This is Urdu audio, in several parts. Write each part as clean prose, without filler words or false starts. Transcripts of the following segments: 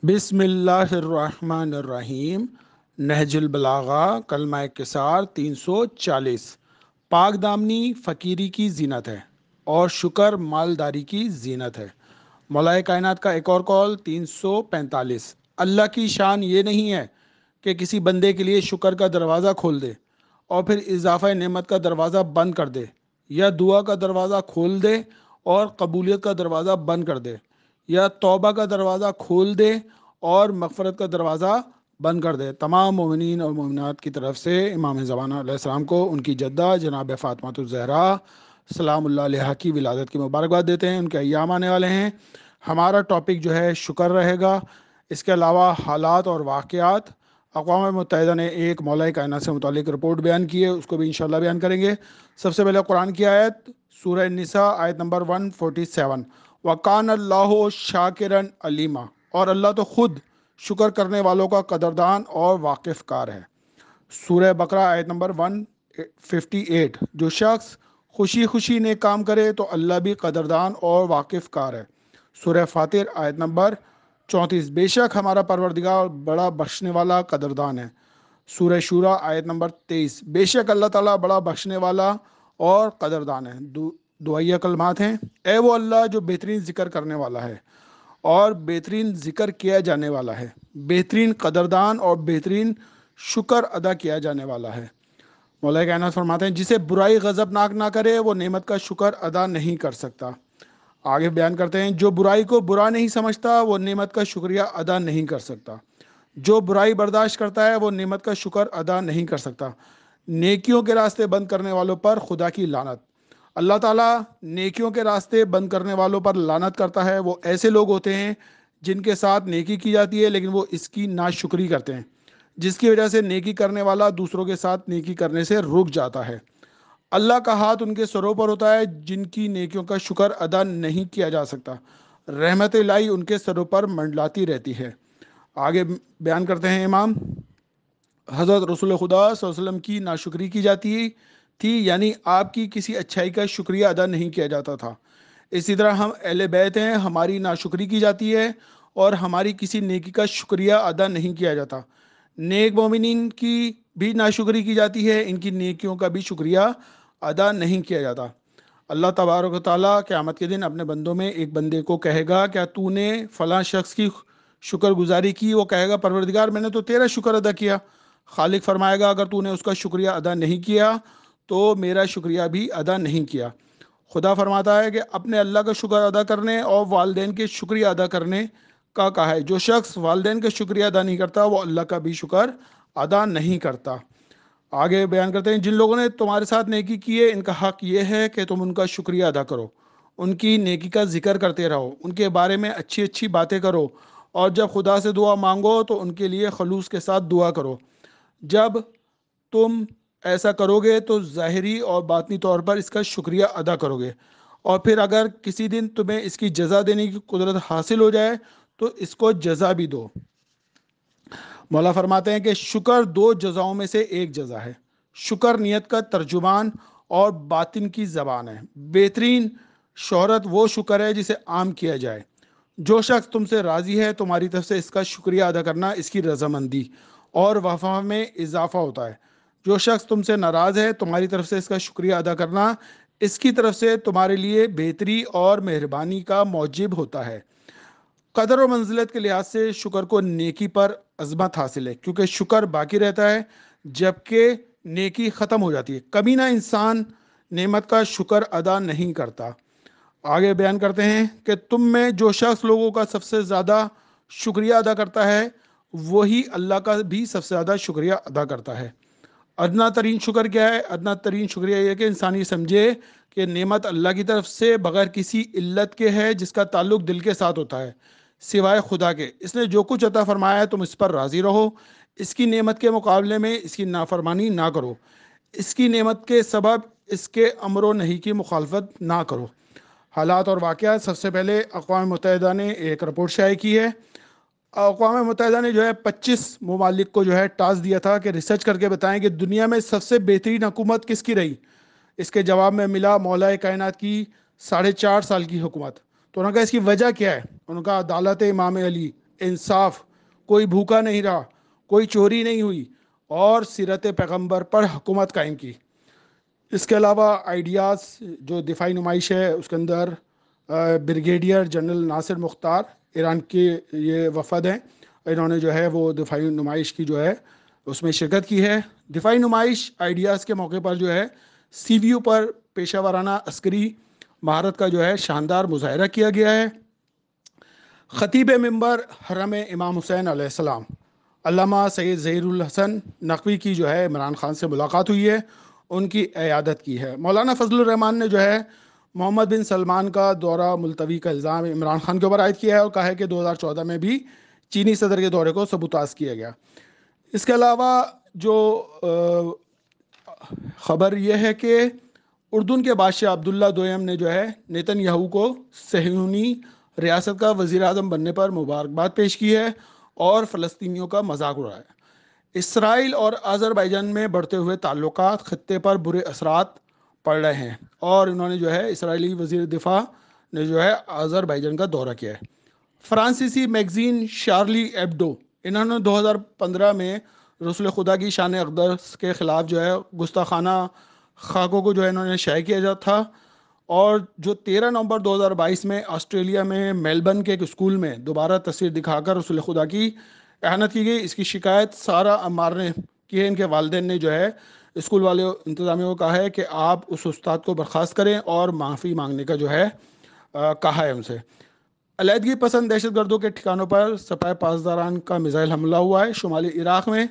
بسم اللہ الرحمن الرحیم۔ نہج البلاغہ کلمہ کسار 340۔ پاک دامنی فقیری کی زینت ہے اور شکر مالداری کی زینت ہے۔ مولا کائنات کا ایک اور قول 345۔ اللہ کی شان یہ نہیں ہے کہ کسی بندے کے لیے شکر کا دروازہ کھول دے اور پھر اضافہ نعمت کا دروازہ بند کر دے، یا دعا کا دروازہ کھول دے اور قبولیت کا دروازہ بند کر دے، یا توبہ کا دروازہ کھول دے اور مغفرت کا دروازہ بند کر دے۔ تمام مومنین اور مومنات کی طرف سے امام زمانہ علیہ السلام کو ان کی جدہ جناب فاطمہ الزہرا سلام اللہ علیہا کی ولادت کی مبارکباد دیتے ہیں۔ ان کے ایام آنے والے ہیں۔ ہمارا ٹاپک جو ہے شکر رہے گا۔ اس کے علاوہ حالات اور واقعات، اقوام متحدہ نے ایک مولا کائنات سے متعلق رپورٹ بیان کی ہے، اس کو بھی انشاءاللہ بیان کریں گے۔ سب سے پہلے قرآن کی آیت سورہ نساء آیت نمبر 147۔ وَقَانَ اللَّهُ شَاكِرًا عَلِيمًا، اور اللہ تو خود شکر کرنے والوں کا قدردان اور واقف کار ہے۔ سورہ بقرہ آیت نمبر 158۔ جو شخص خوشی خوشی نیک کام کرے تو اللہ بھی قدردان اور واقف کار ہے۔ سورہ فاتر آیت نمبر 34۔ بے شک ہمارا پروردگار بڑا بخشنے والا قدردان ہے۔ سورہ شورى آیت نمبر 23۔ بے شک اللہ تعالیٰ بڑا بخشنے والا اور قدردان ہے۔ دعائیہ کلمات ہیں۔ اے وہ اللہ جو بہترین ذکر کرنے والا ہے اور بہترین ذکر کیا جانے والا ہے، بہترین قدردان اور بہترین شکر ادا کیا جانے والا ہے۔ مولا کائنات فرماتے ہیں جسے برائی غضبناک نہ کرے وہ نعمت کا شکر ادا نہیں کر سکتا۔ آگے بیان کرتے ہیں جو برائی کو برا نہیں سمجھتا وہ نعمت کا شکریہ ادا نہیں کر سکتا۔ جو برائی برداشت کرتا ہے وہ نعمت کا شکر ادا نہیں کر سکتا۔ نیکیوں کے راستے بند کرنے والوں پر خدا کی لعنت۔ اللہ تعالیٰ نیکیوں کے راستے بند کرنے والوں پر لعنت کرتا ہے۔ وہ ایسے لوگ ہوتے ہیں جن کے ساتھ نیکی کی جاتی ہے لیکن وہ اس کی ناشکری کرتے ہیں، جس کی وجہ سے نیکی کرنے والا دوسروں کے ساتھ نیکی کرنے سے رک جاتا ہے۔ اللہ کا ہاتھ ان کے سروں پر ہوتا ہے جن کی نیکیوں کا شکر ادا نہیں کیا جا سکتا۔ رحمت الہی ان کے سروں پر منڈلاتی رہتی ہے۔ آگے بیان کرتے ہیں امام، حضرت رسول خدا صلی اللہ علیہ وسلم کی ناشکری کی جاتی تھی، یعنی آپ کی کسی اچھائی کا شکریہ ادا نہیں کیا جاتا تھا۔ اسی طرح ہم اہل بیت ہیں، ہماری ناشکری کی جاتی ہے اور ہماری کسی نیکی کا شکریہ ادا نہیں کیا جاتا۔ نیک مومنین کی بھی ناشکری کی جاتی ہے، ان کی نیکیوں کا بھی شکریہ ادا نہیں کیا جاتا۔ اللہ تبارک و تعالیٰ قیامت کے دن اپنے بندوں میں ایک بندے کو کہے گا کیا تو نے فلاں شخص کی شکر گزاری کی؟ وہ کہے گا پروردگار میں نے تو تیرا شکر ادا کیا۔ خالق فرمائے گا اگر تو نے اس کا شکریہ ادا نہیں کیا تو میرا شکریہ بھی ادا نہیں کیا۔ خدا فرماتا ہے کہ اپنے اللہ کا شکر ادا کرنے اور والدین کے شکریہ ادا کرنے کا کہا ہے۔ جو شخص والدین کا شکریہ ادا نہیں کرتا وہ اللہ کا بھی شکر ادا نہیں کرتا۔ آگے بیان کرتے ہیں جن لوگوں نے تمہارے ساتھ نیکی کی ہے ان کا حق یہ ہے کہ تم ان کا شکریہ ادا کرو، ان کی نیکی کا ذکر کرتے رہو، ان کے بارے میں اچھی اچھی باتیں کرو، اور جب خدا سے دعا مانگو تو ان کے لیے خلوص کے ساتھ دعا کرو۔ جب تم ایسا کرو گے تو ظاہری اور باطنی طور پر اس کا شکریہ ادا کرو گے، اور پھر اگر کسی دن تمہیں اس کی جزا دینے کی قدرت حاصل ہو جائے تو اس کو جزا بھی دو۔ مولا فرماتے ہیں کہ شکر دو جزاؤں میں سے ایک جزا ہے۔ شکر نیت کا ترجمان اور باطن کی زبان ہے۔ بہترین شہرت وہ شکر ہے جسے عام کیا جائے۔ جو شخص تم سے راضی ہے تمہاری طرف سے اس کا شکریہ ادا کرنا اس کی رضامندی اور وفا میں اضافہ ہوتا ہے۔ جو شخص تم سے ناراض ہے تمہاری طرف سے اس کا شکریہ ادا کرنا اس کی طرف سے تمہارے لیے بہتری اور مہربانی کا موجب ہوتا ہے۔ قدر و منزلت کے لحاظ سے شکر کو نیکی پر عظمت حاصل ہے، کیونکہ شکر باقی رہتا ہے جبکہ نیکی ختم ہو جاتی ہے۔ کبھی نہ انسان نعمت کا شکر ادا نہیں کرتا۔ آگے بیان کرتے ہیں کہ تم میں جو شخص لوگوں کا سب سے زیادہ شکریہ ادا کرتا ہے وہی اللہ کا بھی سب سے زیادہ شکریہ ادا کرتا ہے۔ ادنا ترین شکر کیا ہے؟ ادنا ترین شکریہ یہ کہ انسان یہ سمجھے کہ نعمت اللہ کی طرف سے بغیر کسی علت کے ہے جس کا تعلق دل کے ساتھ ہوتا ہے سوائے خدا کے۔ اس نے جو کچھ عطا فرمایا ہے تم اس پر راضی رہو، اس کی نعمت کے مقابلے میں اس کی نافرمانی نہ کرو، اس کی نعمت کے سبب اس کے امر و نہی کی مخالفت نہ کرو۔ حالات اور واقعات، سب سے پہلے اقوام متحدہ نے ایک رپورٹ شائع کی ہے۔ اقوام متحدہ نے 25 ممالک کو ٹاسک دیا تھا کہ ریسرچ کر کے بتائیں کہ دنیا میں سب سے بہترین حکومت کس کی رہی۔ اس کے جواب میں ملا مولا کائنات کی 4.5 سال کی حکومت۔ تو انہوں نے کہا اس کی وجہ کیا ہے؟ انہوں نے کہا عدالت امام علی، انصاف، کوئی بھوکا نہیں رہا، کوئی چوری نہیں ہوئی، اور سیرت پیغمبر پر حکومت قائم کی۔ اس کے علاوہ آئیڈیاز جو دفاعی نمائش ہے اس کے اندر بریگیڈیئر جنرل ناصر مختار ایران کے یہ وفد ہیں، انہوں نے جو ہے وہ دفاعی نمائش کی جو ہے اس میں شرکت کی ہے۔ دفاعی نمائش آئیڈیاز کے موقع پر جو ہے سی وی یو پر پیشہ ورانہ عسکری مہارت کا جو ہے شاندار مظاہرہ کیا گیا ہے۔ خطیب منبر حرم امام حسین علیہ السلام علامہ سید ظہیر الحسن نقوی کی جو ہے عمران خان سے ملاقات ہوئی ہے، ان کی عیادت کی ہے۔ مولانا فضل الرحمان نے جو ہے محمد بن سلمان کا دورہ ملتوی کا الزام عمران خان کے اوپر عائد کیا ہے اور کہا ہے کہ 2014 میں بھی چینی صدر کے دورے کو سبوتاژ کیا گیا۔ اس کے علاوہ جو خبر یہ ہے کہ اردن کے بادشاہ عبداللہ دوئم نے جو ہے نیتن یاہو کو صہیونی ریاست کا وزیر اعظم بننے پر مبارکباد پیش کی ہے اور فلسطینیوں کا مذاق اڑایا۔ اسرائیل اور آذربائیجان میں بڑھتے ہوئے تعلقات خطے پر برے اثرات پڑ رہے ہیں، اور انہوں نے جو ہے اسرائیلی وزیر دفاع نے جو ہے آذربائیجان کا دورہ کیا ہے۔ فرانسیسی میگزین شارلی ایبڈو انہوں نے 2015 میں رسول خدا کی شان اقدس کے خلاف جو ہے گستاخانہ خاکوں کو جو ہے انہوں نے شائع کیا جاتا تھا، اور جو 13 نومبر 2022 میں آسٹریلیا میں میلبرن کے ایک اسکول میں دوبارہ تصویر دکھا کر رسول خدا کی اہانت کی گئی، اس کی شکایت سارہ عمار نے کی ہے۔ ان کے والدین نے جو ہے اسکول والے انتظامیہ کو کہا ہے کہ آپ اس استاد کو برخاست کریں اور معافی مانگنے کا جو ہے کہا ہے ان سے۔ علیحدگی پسند دہشت گردوں کے ٹھکانوں پر سپاہ پاسداران کا میزائل حملہ ہوا ہے۔ شمالی عراق میں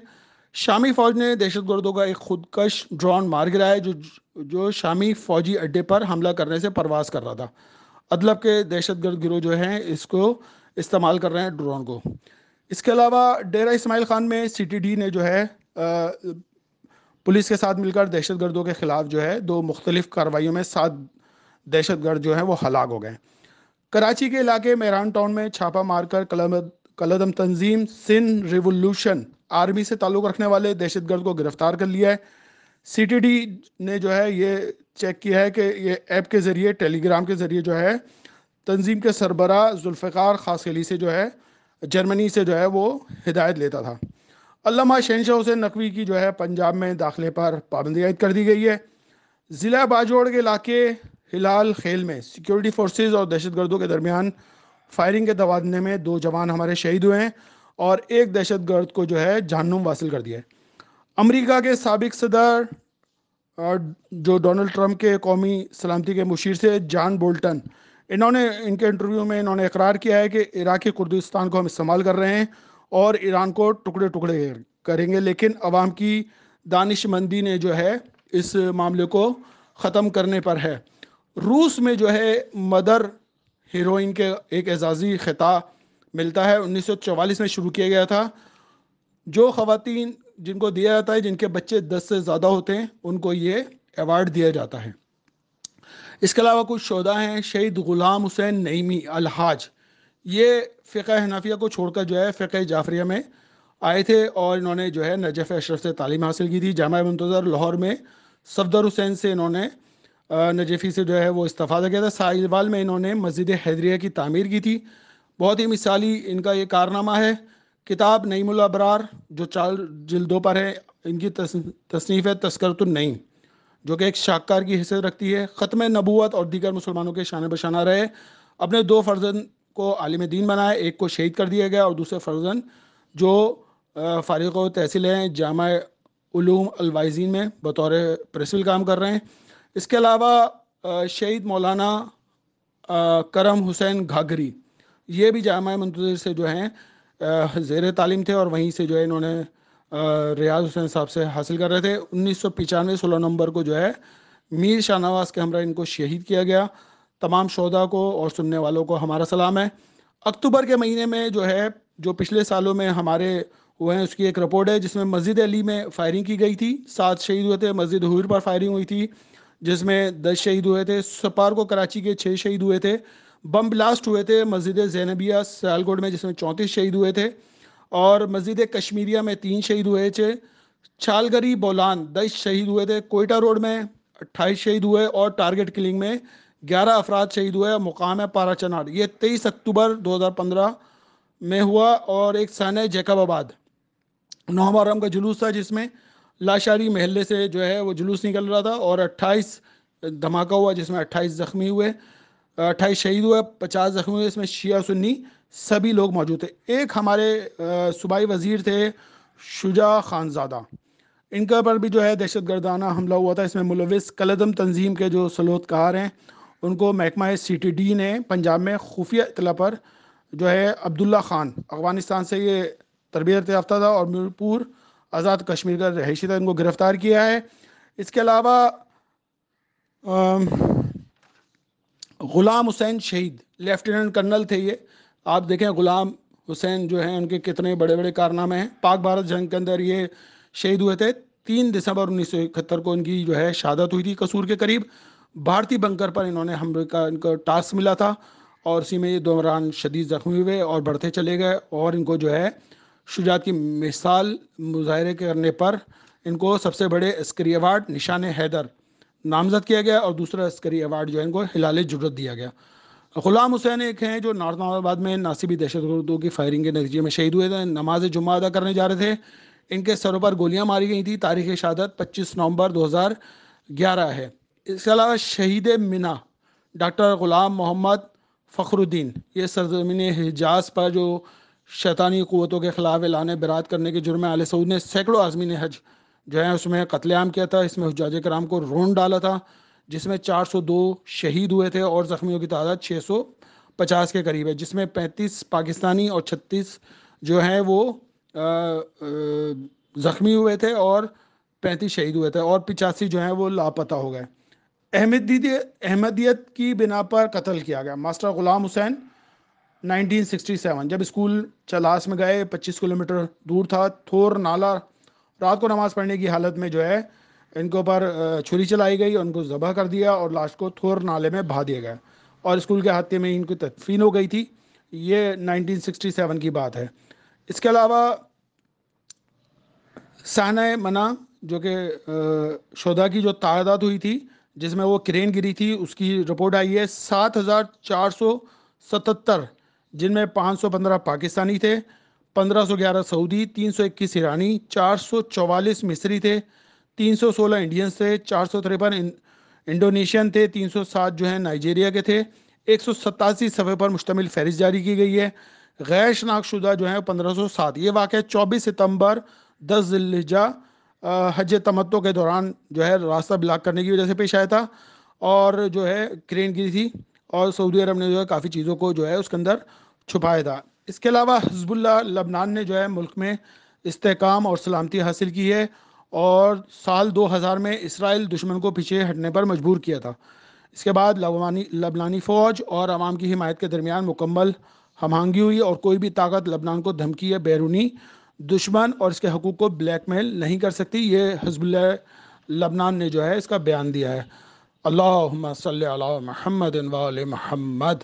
شامی فوج نے دہشت گردوں کا ایک خودکش ڈرون مار گرایا جو شامی فوجی اڈے پر حملہ کرنے سے پرواز کر رہا تھا۔ ادلب کے دہشت گرد گروہ جو ہیں اس کو استعمال کر رہے ہیں ڈرون کو۔ اس کے علاوہ ڈیرہ اسماعیل خان میں سی ٹی ڈی نے جو ہے پولیس کے ساتھ مل کر دہشت گردوں کے خلاف جو ہے 2 مختلف کارروائیوں میں 7 دہشت گرد جو ہیں وہ ہلاک ہو گئے۔ کراچی کے علاقے میران ٹاؤن میں چھاپہ مار کر کلدم تنظیم سندھ ریولوشن آرمی سے تعلق رکھنے والے دہشت گرد کو گرفتار کر لیا ہے۔ سی ٹی ڈی نے جو ہے یہ چیک کیا ہے کہ یہ ایپ کے ذریعے ٹیلی گرام کے ذریعے جو ہے تنظیم کے سربراہ ذوالفقار خاصخیلی سے جو ہے جرمنی سے جو ہے وہ ہدایت لیتا تھا۔ علامہ شہنشاہ حسین نقوی کی جو ہے پنجاب میں داخلے پر پابندی عائد کر دی گئی ہے۔ ضلع باجوڑ کے علاقے ہلال خیل میں سیکیورٹی فورسز اور دہشت گردوں کے درمیان فائرنگ کے تبادلے میں 2 جوان ہمارے شہید ہوئے ہیں اور ایک دہشت گرد کو جو ہے جہنم واصل کر دیا ہے۔ امریکہ کے سابق صدر جو ڈونلڈ ٹرمپ کے قومی سلامتی کے مشیر سے جان بولٹن، انہوں نے ان کے انٹرویو میں انہوں نے اقرار کیا ہے کہ عراقی کردستان کو ہم استعمال کر رہے ہیں اور ایران کو ٹکڑے ٹکڑے کریں گے، لیکن عوام کی دانش مندی نے جو ہے اس معاملے کو ختم کرنے پر ہے۔ روس میں جو ہے مدر ہیروئن کے ایک اعزازی خطاب ملتا ہے، 1944 میں شروع کیا گیا تھا۔ جو خواتین جن کو دیا جاتا ہے جن کے بچے 10 سے زیادہ ہوتے ہیں ان کو یہ ایوارڈ دیا جاتا ہے۔ اس کے علاوہ کچھ شہداء ہیں۔ شہید غلام حسین نعیمی الحاج، یہ فقہ حنفیہ کو چھوڑ کر جو ہے فقہ جعفریہ میں آئے تھے اور انہوں نے جو ہے نجف اشرف سے تعلیم حاصل کی تھی۔ جامعہ منتظر لاہور میں صفدر حسین سے انہوں نے نجفی سے جو ہے وہ استفادہ کیا تھا۔ ساحل میں انہوں نے مسجد حیدریہ کی تعمیر کی تھی۔ بہت ہی مثالی ان کا یہ کارنامہ ہے۔ کتاب نعیم الابرار جو 4 جلدوں پر ہے، ان کی تصنیف ہے تذکرۃ النعیم، جو کہ ایک شاہکار کی حیثیت رکھتی ہے۔ ختم نبوت اور دیگر مسلمانوں کے شان بشانہ رہے۔ اپنے 2 فرزند کو عالم دین بنائے، ایک کو شہید کر دیا گیا اور دوسرے فرزند جو فارغ و تحصیل ہیں جامعہ علوم الوائزین میں بطور پرنسپل کام کر رہے ہیں۔ اس کے علاوہ شہید مولانا کرم حسین گھاگری، یہ بھی جامعہ منتظر سے جو ہیں زیر تعلیم تھے اور وہیں سے جو ہے انہوں نے ریاض حسین صاحب سے حاصل کر رہے تھے۔ 1995 16 نومبر کو جو ہے میر شاہ نواز کے ہمراہ ان کو شہید کیا گیا۔ تمام شہداء کو اور سننے والوں کو ہمارا سلام ہے۔ اکتوبر کے مہینے میں جو ہے جو پچھلے سالوں میں ہمارے ہوئے ہیں اس کی ایک رپورٹ ہے جس میں مسجد علی میں فائرنگ کی گئی تھی، 7 شہید ہوئے تھے۔ مسجد حور پر فائرنگ ہوئی تھی جس میں 10 شہید ہوئے تھے۔ سپارکو کراچی کے 6 شہید ہوئے تھے۔ بم بلاسٹ ہوئے تھے مسجد زینبیہ سیالکوٹ میں جس میں 34 شہید ہوئے تھے، اور مسجد کشمیریہ میں 3 شہید ہوئے تھے۔ چھالگری بولان 10 شہید ہوئے تھے۔ کوئٹہ روڈ میں 28 شہید ہوئے اور ٹارگٹ کلنگ میں 11 افراد شہید ہوئے۔ مقام ہے پارا چنار۔ یہ 23 اکتوبر 2015 میں ہوا، اور ایک سانحہ جیکب آباد 9 محرم کا جلوس تھا، جس میں لاشاری محلے سے جو ہے وہ جلوس نکل رہا تھا، اور 28 دھماکہ ہوا جس میں 28 زخمی ہوئے، 28 شہید ہوئے، 50 زخمی ہوئے، اس میں شیعہ سنی سبھی لوگ موجود تھے۔ ایک ہمارے صوبائی وزیر تھے شجاع خان زادہ، ان کے پر بھی جو ہے دہشت گردانہ حملہ ہوا تھا۔ اس میں ملوث کالعدم تنظیم کے جو سلوت کار ہیں ان کو محکمہ CTD نے پنجاب میں خفیہ اطلاع پر جو ہے عبداللہ خان، افغانستان سے یہ تربیت یافتہ تھا اور میرپور آزاد کشمیر کا رہائشی تھا، ان کو گرفتار کیا ہے۔ اس کے علاوہ غلام حسین شہید لیفٹیننٹ کرنل تھے یہ، آپ دیکھیں غلام حسین جو ہیں ان کے کتنے بڑے بڑے کارنامے ہیں۔ پاک بھارت جنگ کے اندر یہ شہید ہوئے تھے، 3 دسمبر 1971 کو ان کی جو ہے شہادت ہوئی تھی قصور کے قریب۔ بھارتی بنکر پر انہوں نے حملے کا ان کو ٹاسک ملا تھا، اور اسی میں یہ دوران شدید زخمی ہوئے اور بڑھتے چلے گئے، اور ان کو جو ہے شجاعت کی مثال مظاہرے کرنے پر ان کو سب سے بڑے عسکری ایوارڈ نشان حیدر نامزد کیا گیا، اور دوسرا عسکری ایوارڈ جو ہے ان کو ہلال جرت دیا گیا۔ غلام حسین ایک ہیں جو نارتھ آباد میں ناصبی دہشت گردوں کی فائرنگ کے نتیجے میں شہید ہوئے تھے، نماز جمعہ ادا کرنے جا رہے تھے، ان کے سروں پر گولیاں ماری گئی تھیں۔ تاریخ شہادت 25 نومبر 2011 ہے۔ اس کے علاوہ شہید منا ڈاکٹر غلام محمد فخر الدین، یہ سرزمین حجاز پر جو شیطانی قوتوں کے خلاف اعلان برات کرنے کے جرم میں آل سعود نے سینکڑوں عازمین حج جو ہیں اس میں قتل عام کیا تھا۔ اس میں حجاج کرام کو رون ڈالا تھا، جس میں 402 شہید ہوئے تھے اور زخمیوں کی تعداد 650 کے قریب ہے، جس میں 35 پاکستانی اور 36 جو ہیں وہ زخمی ہوئے تھے، اور 35 شہید ہوئے تھے، اور 85 جو ہیں وہ لاپتہ ہو گئے۔ احمدیت کی بنا پر قتل کیا گیا ماسٹر غلام حسین 1967، جب اسکول چلاس میں گئے، 25 کلومیٹر دور تھا، تھور نالا، رات کو نماز پڑھنے کی حالت میں جو ہے ان کے اوپر چھری چلائی گئی اور ان کو ذبح کر دیا، اور لاش کو تھور نالے میں بہا دیا گیا، اور اسکول کے احاطے میں ان کی تدفین ہو گئی تھی۔ یہ 1967 کی بات ہے۔ اس کے علاوہ سانحہ منع جو کہ شہداء کی جو تعداد ہوئی تھی جس میں وہ کرین گری تھی، اس کی رپورٹ آئی ہے 7477، جن میں 515 پاکستانی تھے، 1511 سعودی، 321 ایرانی، 444 مصری تھے، 316 انڈینز تھے، 453 انڈونیشین تھے، 307 جو ہیں نائجیریا کے تھے، 187 صفحے پر مشتمل فہرست جاری کی گئی ہے۔ غیر شناخت شدہ جو ہیں 1507۔ یہ واقعہ 24 ستمبر 10 ذی الحجہ حج تمتع کے دوران جو ہے راستہ بلاک کرنے کی وجہ سے پیش آیا تھا، اور جو ہے کرین گری تھی، اور سعودی عرب نے جو ہے کافی چیزوں کو جو ہے اس کے اندر چھپایا تھا۔ اس کے علاوہ حزب اللہ لبنان نے جو ہے ملک میں استحکام اور سلامتی حاصل کی ہے، اور سال 2000 میں اسرائیل دشمن کو پیچھے ہٹنے پر مجبور کیا تھا۔ اس کے بعد لبنانی فوج اور عوام کی حمایت کے درمیان مکمل ہم آہنگی ہوئی، اور کوئی بھی طاقت لبنان کو دھمکی یا بیرونی دشمن اور اس کے حقوق کو بلیک میل نہیں کر سکتی۔ یہ حزب اللہ لبنان نے جو ہے اس کا بیان دیا ہے۔ اللہم صلی علی محمد و آل محمد۔